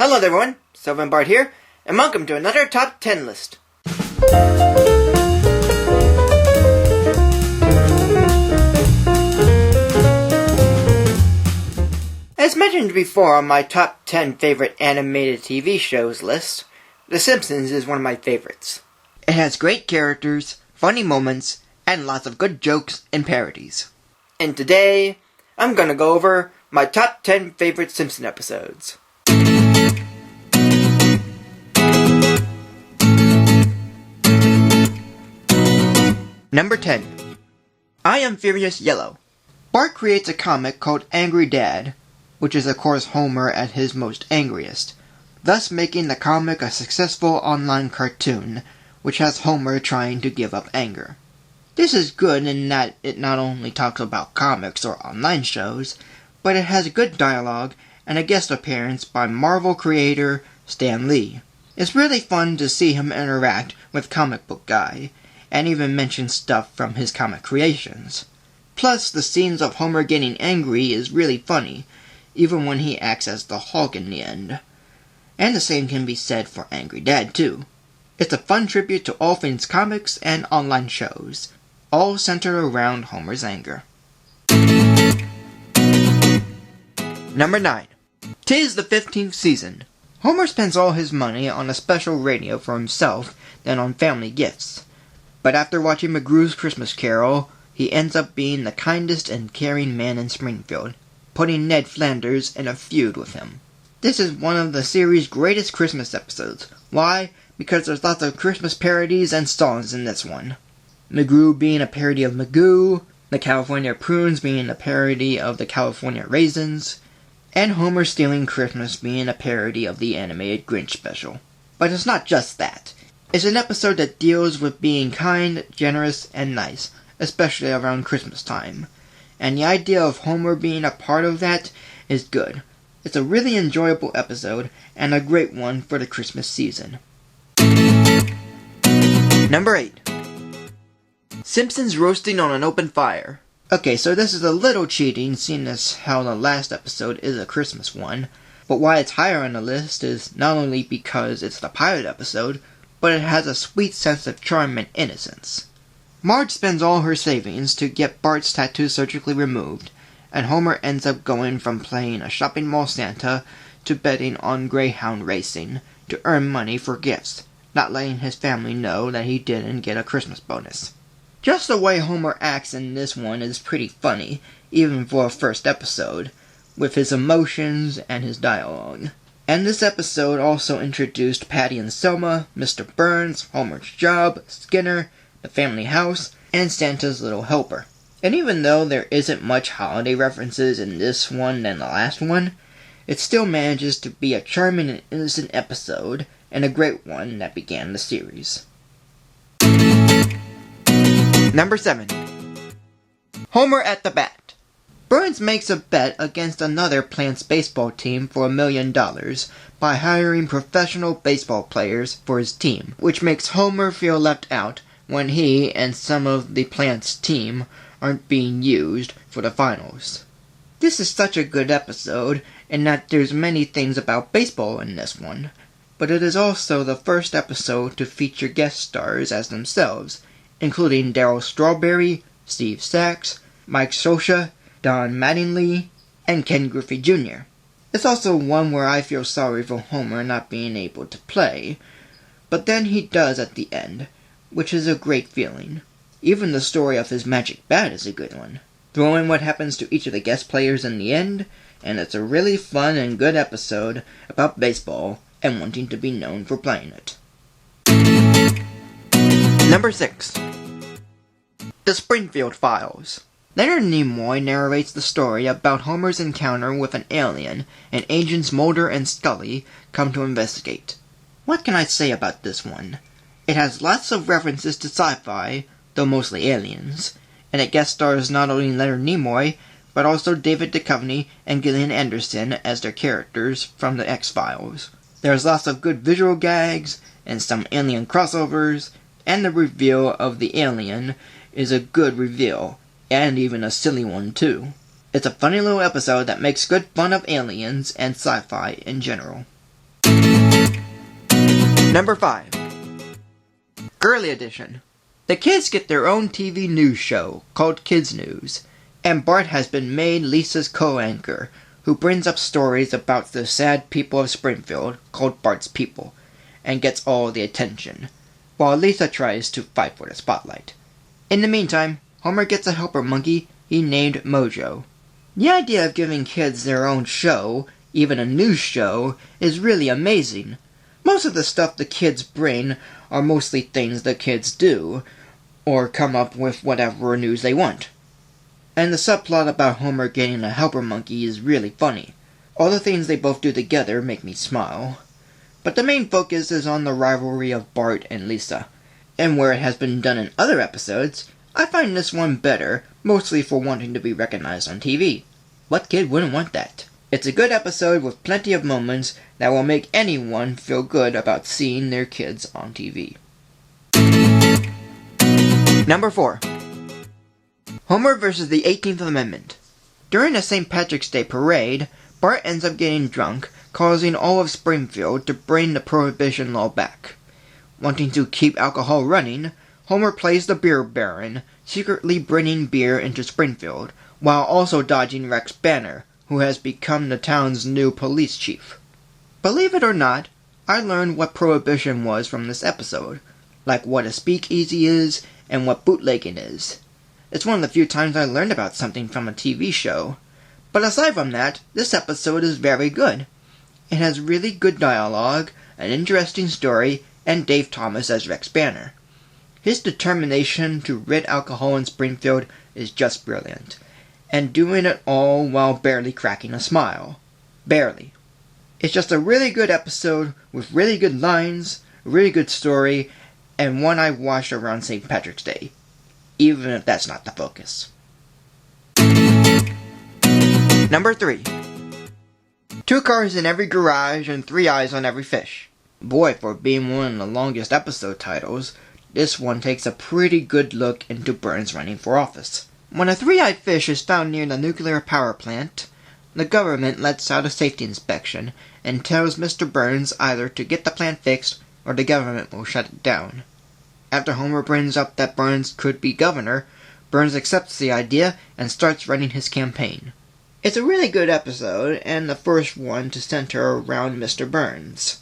Hello there everyone, Sullivan Bart here, and welcome to another Top 10 list. As mentioned before on my Top 10 favorite animated TV shows list, The Simpsons is one of my favorites. It has great characters, funny moments, and lots of good jokes and parodies. And today, I'm gonna go over my top 10 favorite Simpson episodes. Number 10. I Am Furious Yellow. Bart creates a comic called Angry Dad, which is of course Homer at his most angriest, thus making the comic a successful online cartoon, which has Homer trying to give up anger. This is good in that it not only talks about comics or online shows, but it has good dialogue and a guest appearance by Marvel creator Stan Lee. It's really fun to see him interact with Comic Book Guy, and even mention stuff from his comic creations. Plus, the scenes of Homer getting angry is really funny, even when he acts as the Hulk in the end. And the same can be said for Angry Dad too. It's a fun tribute to all things comics and online shows, all centered around Homer's anger. Number 9. 'Tis the 15th season. Homer spends all his money on a special radio for himself than on family gifts. But after watching McGrew's Christmas Carol, he ends up being the kindest and caring man in Springfield, putting Ned Flanders in a feud with him. This is one of the series' greatest Christmas episodes. Why? Because there's lots of Christmas parodies and songs in this one. McGrew being a parody of Magoo, the California Prunes being a parody of the California Raisins, and Homer Stealing Christmas being a parody of the animated Grinch special. But it's not just that. It's an episode that deals with being kind, generous, and nice, especially around Christmas time. And the idea of Homer being a part of that is good. It's a really enjoyable episode, and a great one for the Christmas season. Number 8. Simpsons Roasting on an Open Fire. Okay, so this is a little cheating, seeing as how the last episode is a Christmas one, but why it's higher on the list is not only because it's the pilot episode, but it has a sweet sense of charm and innocence. Marge spends all her savings to get Bart's tattoo surgically removed, and Homer ends up going from playing a shopping mall Santa to betting on greyhound racing to earn money for gifts, not letting his family know that he didn't get a Christmas bonus. Just the way Homer acts in this one is pretty funny, even for a first episode, with his emotions and his dialogue. And this episode also introduced Patty and Selma, Mr. Burns, Homer's job, Skinner, the family house, and Santa's little helper. And even though there isn't much holiday references in this one than the last one, it still manages to be a charming and innocent episode, and a great one that began the series. Number 7. Homer at the bat. Burns makes a bet against another Plants baseball team for $1 million by hiring professional baseball players for his team, which makes Homer feel left out when he and some of the Plants team aren't being used for the finals. This is such a good episode in that there's many things about baseball in this one, but it is also the first episode to feature guest stars as themselves, including Darryl Strawberry, Steve Sachs, Mike Scioscia, Don Mattingly, and Ken Griffey Jr. It's also one where I feel sorry for Homer not being able to play, but then he does at the end, which is a great feeling. Even the story of his magic bat is a good one. Throw in what happens to each of the guest players in the end, and it's a really fun and good episode about baseball and wanting to be known for playing it. Number 6. The Springfield Files. Leonard Nimoy narrates the story about Homer's encounter with an alien, and agents Mulder and Scully come to investigate. What can I say about this one? It has lots of references to sci-fi, though mostly aliens, and it guest stars not only Leonard Nimoy, but also David Duchovny and Gillian Anderson as their characters from the X-Files. There's lots of good visual gags, and some alien crossovers, and the reveal of the alien is a good reveal, and even a silly one too. It's a funny little episode that makes good fun of aliens and sci-fi in general. Number 5. Girly Edition. The kids get their own TV news show called Kids News, and Bart has been made Lisa's co-anchor, who brings up stories about the sad people of Springfield called Bart's People, and gets all the attention, while Lisa tries to fight for the spotlight. In the meantime, Homer gets a helper monkey he named Mojo. The idea of giving kids their own show, even a news show, is really amazing. Most of the stuff the kids bring are mostly things the kids do, or come up with whatever news they want. And the subplot about Homer getting a helper monkey is really funny. All the things they both do together make me smile. But the main focus is on the rivalry of Bart and Lisa. And where it has been done in other episodes, I find this one better, mostly for wanting to be recognized on TV. What kid wouldn't want that? It's a good episode with plenty of moments that will make anyone feel good about seeing their kids on TV. Number 4. Homer vs. the 18th Amendment. During a St. Patrick's Day parade, Bart ends up getting drunk, causing all of Springfield to bring the Prohibition law back. Wanting to keep alcohol running, Homer plays the beer baron, secretly bringing beer into Springfield, while also dodging Rex Banner, who has become the town's new police chief. Believe it or not, I learned what Prohibition was from this episode, like what a speakeasy is and what bootlegging is. It's one of the few times I learned about something from a TV show. But aside from that, this episode is very good. It has really good dialogue, an interesting story, and Dave Thomas as Rex Banner. His determination to rid alcohol in Springfield is just brilliant, and doing it all while barely cracking a smile. Barely. It's just a really good episode with really good lines, a really good story, and one I watched around St. Patrick's Day, even if that's not the focus. Number 3. 2 cars in every garage and 3 eyes on every fish. Boy, for being one of the longest episode titles, this one takes a pretty good look into Burns running for office. When a 3-eyed fish is found near the nuclear power plant, the government lets out a safety inspection and tells Mr. Burns either to get the plant fixed or the government will shut it down. After Homer brings up that Burns could be governor, Burns accepts the idea and starts running his campaign. It's a really good episode, and the first one to center around Mr. Burns.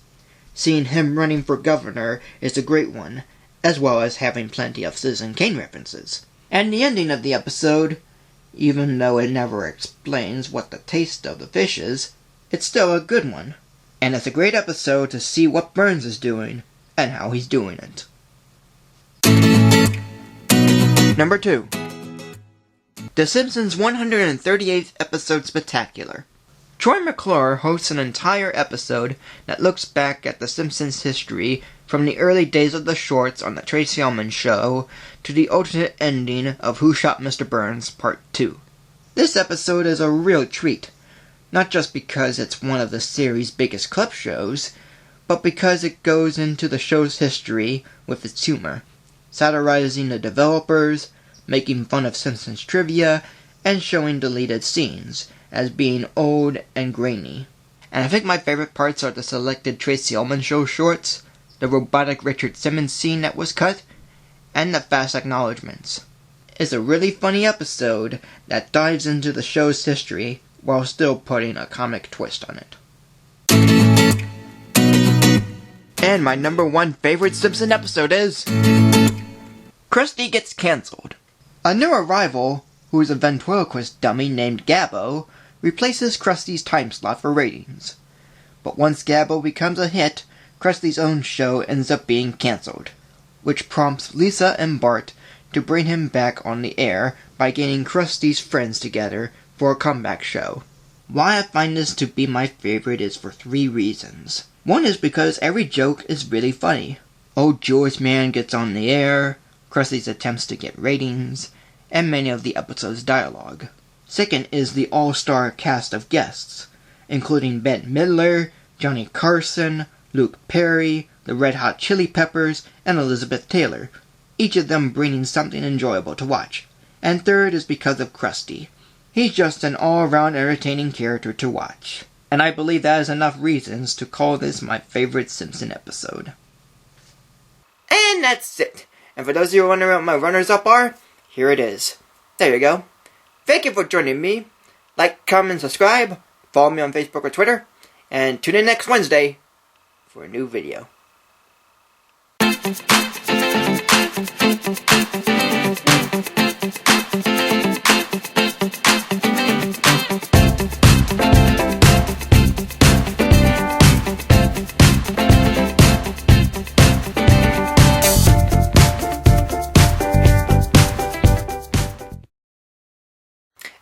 Seeing him running for governor is a great one, as well as having plenty of Citizen Kane references. And the ending of the episode, even though it never explains what the taste of the fish is, it's still a good one. And it's a great episode to see what Burns is doing, and how he's doing it. Number 2. The Simpsons 138th Episode Spectacular. Troy McClure hosts an entire episode that looks back at The Simpsons' history from the early days of the shorts on The Tracy Ullman Show to the ultimate ending of Who Shot Mr. Burns Part 2. This episode is a real treat, not just because it's one of the series' biggest clip shows, but because it goes into the show's history with its humor, satirizing the developers, making fun of Simpsons trivia, and showing deleted scenes as being old and grainy. And I think my favorite parts are the selected Tracy Ullman Show shorts, the robotic Richard Simmons scene that was cut, and the fast acknowledgements. It's a really funny episode that dives into the show's history while still putting a comic twist on it. And my number 1 favorite Simpson episode is Krusty Gets Cancelled. A new arrival, who is a ventriloquist dummy named Gabbo, replaces Krusty's time slot for ratings. But once Gabbo becomes a hit, Krusty's own show ends up being cancelled, which prompts Lisa and Bart to bring him back on the air by getting Krusty's friends together for a comeback show. Why I find this to be my favorite is for 3 reasons. One is because every joke is really funny. Old George Man gets on the air, Krusty's attempts to get ratings, and many of the episode's dialogue. Second is the all-star cast of guests, including Bette Midler, Johnny Carson, Luke Perry, the Red Hot Chili Peppers, and Elizabeth Taylor, each of them bringing something enjoyable to watch. And third is because of Krusty. He's just an all-around entertaining character to watch. And I believe that is enough reasons to call this my favorite Simpson episode. And that's it. And for those of you wondering what my runners-up are, here it is. There you go. Thank you for joining me. Like, comment, subscribe. Follow me on Facebook or Twitter. And tune in next Wednesday for a new video.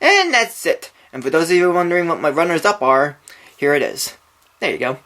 And that's it. And for those of you wondering what my runners-up are, here it is. There you go.